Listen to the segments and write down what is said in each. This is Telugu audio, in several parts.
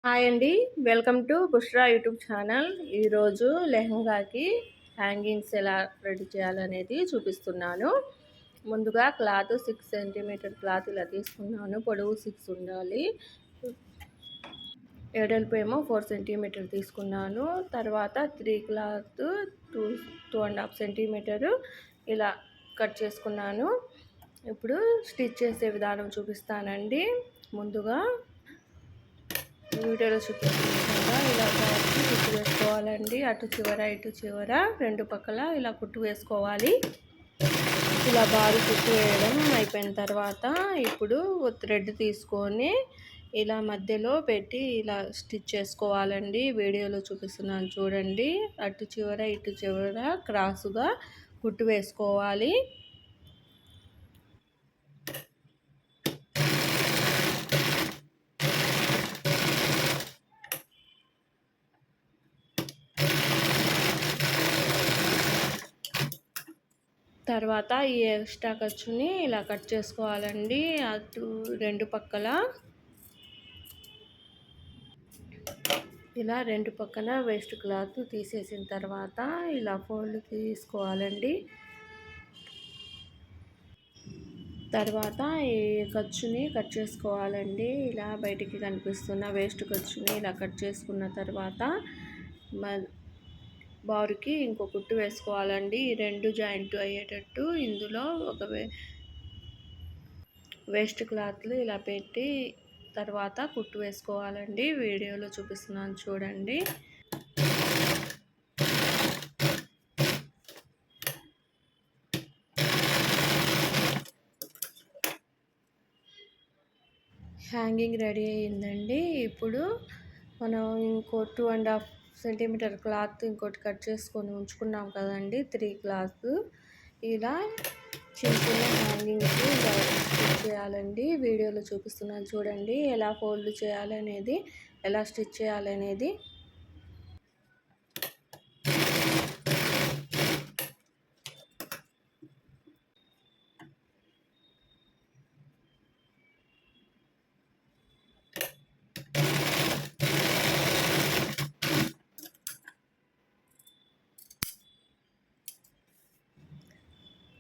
హాయ్ అండి, welcome to Bushra YouTube channel. ఈరోజు లెహంగాకి హ్యాంగింగ్స్ ఎలా రెడీ చేయాలనేది చూపిస్తున్నాను. ముందుగా క్లాత్ 6 సెంటీమీటర్ క్లాత్ ఇలా తీసుకున్నాను. పొడవు 6 ఉండాలి, ఎడల్పు ఏమో 4 సెంటీమీటర్ తీసుకున్నాను. తర్వాత 3 క్లాత్ 2.5 సెంటీమీటర్ ఇలా కట్ చేసుకున్నాను. ఇప్పుడు స్టిచ్ చేసే విధానం చూపిస్తానండి. ముందుగా వీడియోలో చూపించిన విధంగా ఇలా కుట్టు వేసుకోవాలండి. అటు చివర ఇటు చివర రెండు పక్కల ఇలా కుట్టు వేసుకోవాలి. ఇలా బాగా కుట్టు వేయడం అయిపోయిన తర్వాత ఇప్పుడు థ్రెడ్ తీసుకొని ఇలా మధ్యలో పెట్టి ఇలా స్టిచ్ చేసుకోవాలండి. వీడియోలో చూపిస్తున్నాను చూడండి. అటు చివర ఇటు చివర క్రాసుగా కుట్టు వేసుకోవాలి. తర్వాత ఈ ఎక్స్ట్రా ఖర్చుని ఇలా కట్ చేసుకోవాలండి. అటు రెండు పక్కల ఇలా రెండు పక్కన వేస్ట్ క్లాత్ తీసేసిన తర్వాత ఇలా ఫోల్డ్ తీసుకోవాలండి. తర్వాత ఈ ఖర్చుని కట్ చేసుకోవాలండి. ఇలా బయటికి కనిపిస్తున్న వేస్ట్ ఖర్చుని ఇలా కట్ చేసుకున్న తర్వాత బారుకి ఇంకో కుట్టు వేసుకోవాలండి. రెండు జాయింట్ అయ్యేటట్టు ఇందులో ఒక వేస్ట్ క్లాత్లు ఇలా పెట్టి తర్వాత కుట్టు వేసుకోవాలండి. వీడియోలో చూపిస్తున్నాను చూడండి. హ్యాంగింగ్ రెడీ అయ్యిందండి. ఇప్పుడు మనం ఇంకో 2.5 సెంటీమీటర్ క్లాత్ ఇంకోటి కట్ చేసుకొని ఉంచుకున్నాం కదండి, 3 క్లాత్ ఇలా చిన్న చిన్న హ్యాంగింగ్స్ ఇలా స్టిచ్ చేయాలండి. వీడియోలో చూపిస్తున్నాను చూడండి ఎలా ఫోల్డ్ చేయాలనేది, ఎలా స్టిచ్ చేయాలనేది.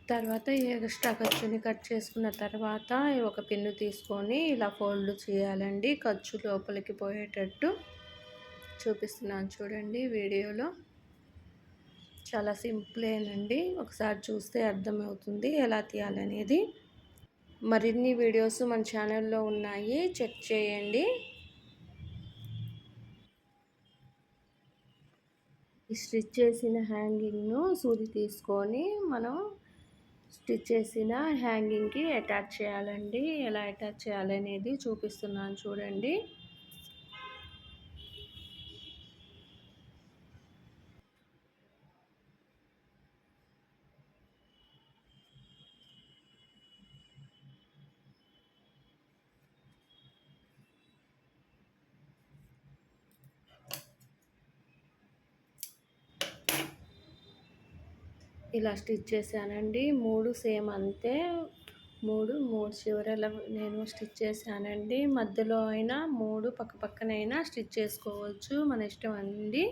తర్వాత ఈ ఎక్స్ట్రా ఖర్చుని కట్ చేసుకున్న తర్వాత ఒక పిన్ను తీసుకొని ఇలా ఫోల్డ్ చేయాలండి. ఖర్చు లోపలికి పోయేటట్టు చూపిస్తున్నాను చూడండి వీడియోలో. చాలా సింపులేనండి, ఒకసారి చూస్తే అర్థమవుతుంది ఎలా తీయాలనేది. మరిన్ని వీడియోస్ మన ఛానల్లో ఉన్నాయి, చెక్ చేయండి. ఈ స్టిచ్ చేసిన హ్యాంగింగ్ను సూది తీసుకొని మనం స్టిచ్ చేసిన హ్యాంగింగ్కి అటాచ్ చేయాలండి. ఎలా అటాచ్ చేయాలనేది చూపిస్తున్నాను చూడండి. ఇలా స్టిచ్ చేశానండి. 3 సేమ్ అంతే, మూడు చివరల నేను స్టిచ్ చేశానండి. మధ్యలో అయినా 3 పక్క పక్కనైనా స్టిచ్ చేసుకోవచ్చు, మన ఇష్టం అండి.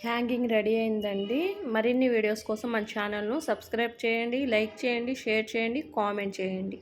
హ్యాంగింగ్ రెడీ అయిందండి. మరిన్ని వీడియోస్ కోసం మన ఛానల్ను సబ్స్క్రైబ్ చేయండి, లైక్ చేయండి, షేర్ చేయండి, కామెంట్ చేయండి.